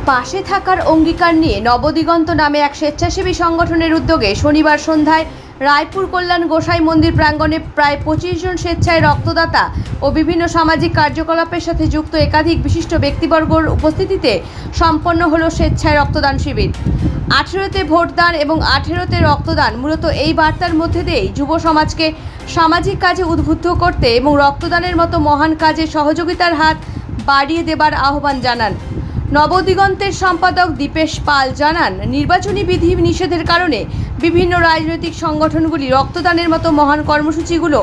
পাশে থাকার অঙ্গীকার নিয়ে নবদিগন্ত নামে এক স্বেচ্ছাসেবী সংগঠনের উদ্যোগে শনিবার সন্ধ্যায় রায়পুর কল্যাণ গোসাই মন্দির প্রাঙ্গণে প্রায় 25 জন স্বেচ্ছায় রক্তদাতা ও বিভিন্ন সামাজিক কার্যকলাপের সাথে যুক্ত একাধিক বিশিষ্ট ব্যক্তিবর্গের উপস্থিতিতে সম্পন্ন হলো স্বেচ্ছায় রক্তদান শিবির। 18তে ভোটদান এবং 18তে রক্তদান মূলত এই বার্তার মধ্যে দিয়েই যুব সমাজকে সামাজিক কাজে উদ্বুদ্ধ করতে এবং রক্তদানের মতো মহান কাজে সহযোগিতার হাত বাড়িয়ে দেবার আহ্বান জানান। নবদিগন্তের সম্পাদক দীপেশ পাল জানান, নির্বাচনী বিধি নিষেধের কারণে বিভিন্ন রাজনৈতিক সংগঠনগুলি রক্তদানের মতো মহান কর্মসূচিগুলো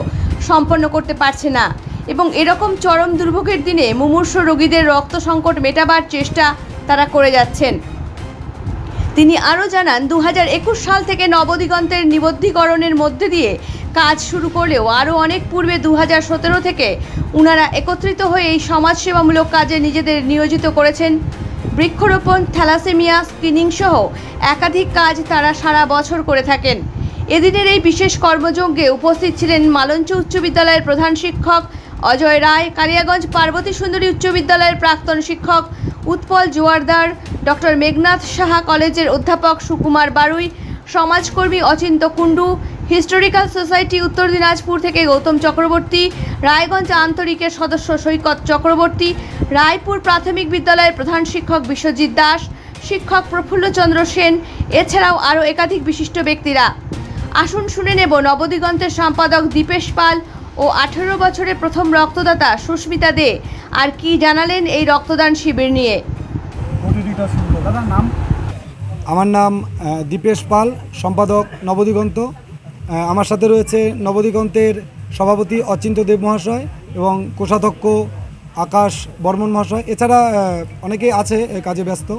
সম্পন্ন করতে পারছে না এবং এরকম চরম দুর্ভোগের দিনে মুমূর্ষ রোগীদের রক্ত সংকট মেটাবার চেষ্টা তারা করে যাচ্ছেন। তিনি আরও জানান, 2021 সাল থেকে নবদিগন্তের নিবদ্ধীকরণের মধ্যে দিয়ে কাজ শুরু করলেও আরও অনেক পূর্বে 2017 থেকে ওনারা একত্রিত হয়ে এই সমাজসেবামূলক কাজে নিজেদের নিয়োজিত করেছেন। বৃক্ষরোপণ, থ্যালাসেমিয়া স্ক্রিনিং সহ একাধিক কাজ তারা সারা বছর করে থাকেন। এদিনের এই বিশেষ কর্মযজ্ঞে উপস্থিত ছিলেন মালঞ্চ উচ্চ বিদ্যালয়ের প্রধান শিক্ষক অজয় রায়, কালিয়াগঞ্জ পার্বতী সুন্দরী উচ্চ বিদ্যালয়ের প্রাক্তন শিক্ষক উৎপল জোয়ারদার, ডক্টর মেঘনাথ সাহা কলেজের অধ্যাপক সুকুমার বারুই, সমাজকর্মী অচিন্ত কুণ্ডু, হিস্টোরিক্যাল সোসাইটি উত্তর দিনাজপুর থেকে গৌতম চক্রবর্তী, রায়গঞ্জ আন্তরিকের সদস্য সৈকত চক্রবর্তী, রায়পুর প্রাথমিক বিদ্যালয়ের প্রধান শিক্ষক বিশ্বজিৎ দাস, শিক্ষক প্রফুল্লচন্দ্র সেন, এছাড়াও আরও একাধিক বিশিষ্ট ব্যক্তিরা। আসুন শুনে নেব নবদিগন্তের সম্পাদক দীপেশ পাল ও 18 বছরে প্রথম রক্তদাতা সুস্মিতা দে আর কি জানালেন এই রক্তদান শিবির নিয়ে। আমার নাম দীপেশ পাল, সম্পাদক নবদিগন্ত। আমার সাথে রয়েছে নবদিগন্তের সভাপতি অচিন্ত দেব মহাশয় এবং কোষাধ্যক্ষ আকাশ বর্মন মহাশয়। এছাড়া অনেকেই আছে কাজে ব্যস্ত।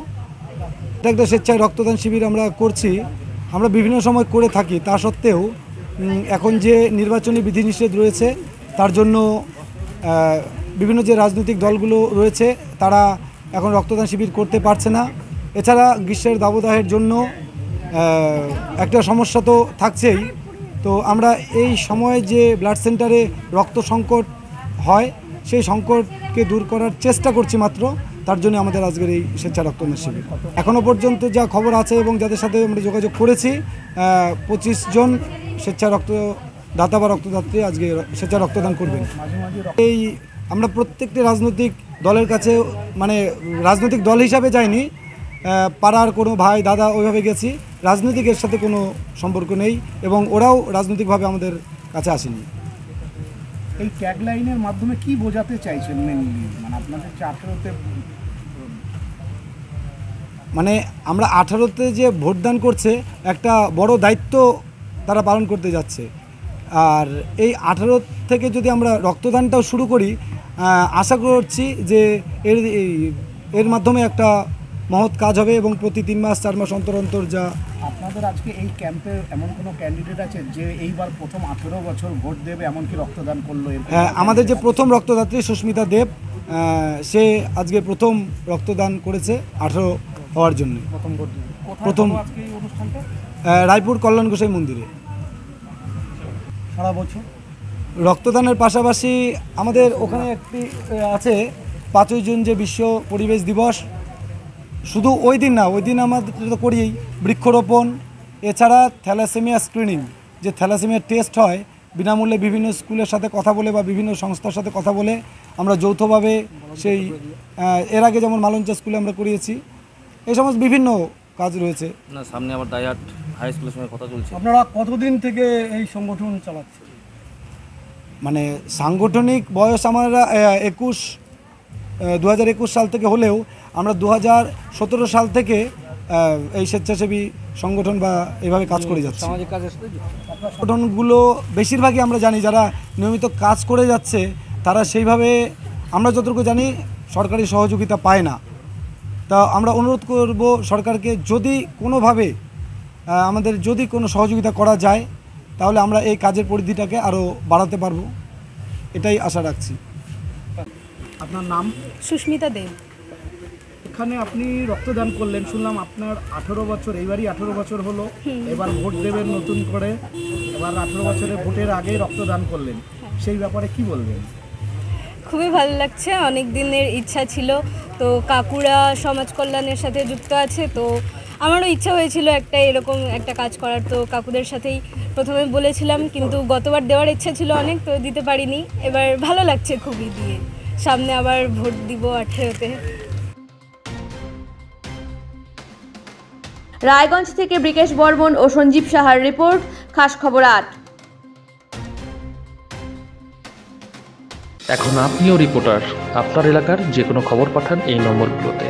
এটা একটা স্বেচ্ছায় রক্তদান শিবির আমরা করছি, আমরা বিভিন্ন সময় করে থাকি। তা সত্ত্বেও এখন যে নির্বাচনী বিধিনিষেধ রয়েছে তার জন্য বিভিন্ন যে রাজনৈতিক দলগুলো রয়েছে তারা এখন রক্তদান শিবির করতে পারছে না। এছাড়া গ্রীষ্মের দাবদাহের জন্য একটা সমস্যা তো থাকছেই। তো আমরা এই সময়ে যে ব্লাড সেন্টারে রক্ত সংকট হয় সেই সংকটকে দূর করার চেষ্টা করছি মাত্র, তার জন্য আমাদের আজকের এই স্বেচ্ছা রক্তদান শিবির। এখনও পর্যন্ত যা খবর আছে এবং যাদের সাথে আমরা যোগাযোগ করেছি 25 জন স্বেচ্ছা রক্তদাতা বা রক্তদাত্রী আজকে স্বেচ্ছা রক্তদান করবেন। এই আমরা প্রত্যেকটি রাজনৈতিক দলের কাছে, মানে রাজনৈতিক দল হিসাবে যাইনি, পাড়ার কোনো ভাই দাদা ওইভাবে গেছি। রাজনৈতিকের সাথে কোনো সম্পর্ক নেই এবং ওরাও রাজনৈতিকভাবে আমাদের কাছে আসেনি। এই ট্যাগলাইনের মাধ্যমে কি বোঝাতে চাইছেন মেনলি, মানে আপনাদের 18তে মানে আমরা 18তে যে ভোটদান করছে একটা বড় দায়িত্ব তারা পালন করতে যাচ্ছে। আর এই 18 থেকে যদি আমরা রক্তদানটাও শুরু করি, আশা করছি যে এর মাধ্যমে একটা মহৎ কাজ হবে এবং প্রতি 3 মাস 4 মাস অন্তর অন্তর যা। আপনাদের আজকে এই ক্যাম্পে এমন কোনো ক্যান্ডিডেট আছে যে এইবার প্রথম 18 বছর ভোট দেবে এমনকি রক্তদান করলো? হ্যাঁ, আমাদের যে প্রথম রক্তদাত্রী সুস্মিতা দেব, সে আজকে প্রথম রক্তদান করেছে 18 হওয়ার জন্য। প্রথম রায়পুর কল্যাণ গোসাই মন্দিরে। সারা বছর রক্তদানের পাশাপাশি আমাদের ওখানে একটি আছে 5ই জুন যে বিশ্ব পরিবেশ দিবস, শুধু ওই দিন না, ওই দিন আমাদের তো করিই বৃক্ষরোপণ। এছাড়া থ্যালাসেমিয়া স্ক্রিনিং, যে থ্যালাসেমিয়া টেস্ট হয় বিনামূল্যে বিভিন্ন স্কুলের সাথে কথা বলে বা বিভিন্ন সংস্থার সাথে কথা বলে আমরা যৌথভাবে সেই এর আগে যেমন মালঞ্চা স্কুলে আমরা করিয়েছি। এই সমস্ত বিভিন্ন কাজ রয়েছে। না, সামনে আবার দাইহাট হাই স্কুলের সঙ্গে কথা চলছে। আপনারা কতদিন থেকে এই সংগঠন চালাচ্ছেন? মানে সাংগঠনিক বয়স আমরা 2021 সাল থেকে হলেও আমরা 2017 সাল থেকে এই স্বেচ্ছাসেবী সংগঠন বা এভাবে কাজ করে যাচ্ছে। সামাজিক কাজের সংগঠনগুলো বেশিরভাগই আমরা জানি যারা নিয়মিত কাজ করে যাচ্ছে তারা সেইভাবে, আমরা যতটুকু জানি, সরকারি সহযোগিতা পায় না। তা আমরা অনুরোধ করব সরকারকে, যদি কোনোভাবে আমাদের যদি কোনো সহযোগিতা করা যায় তাহলে আমরা এই কাজের পরিধিটাকে আরও বাড়াতে পারবো, এটাই আশা রাখছি। আপনার নাম? সুস্মিতা দেব। এখানে আপনি রক্তদান করলেন, শুনলাম আপনার 18 বছর, এইবারই 18 বছর হলো, এবার ভোট দেবেন নতুন করে, এবার 18 বছরে ভোটের আগে রক্তদান করলেন, সেই ব্যাপারে কি বলবেন? খুবই ভালো লাগছে, অনেক দিনের ইচ্ছা ছিল। তো কাকুরা সমাজ কল্যাণের সাথে যুক্ত আছে, তো আমারও ইচ্ছা হয়েছিল এরকম একটা কাজ করার। তো কাকুদের সাথেই প্রথমে বলেছিলাম, কিন্তু গতবার দেওয়ার ইচ্ছা ছিল অনেক, তো দিতে পারিনি। এবার ভালো লাগছে খুবই দিয়ে, সামনে আবার ভোট দিব 18-তে। রায়গঞ্জ থেকে ব্রিকেশ বর্মন ও সঞ্জীব সাহার রিপোর্ট, খাস খবর 8। এখন আপনিও রিপোর্টার, আপনার এলাকার যে কোনো খবর পাঠান এই নম্বরগুলোতে।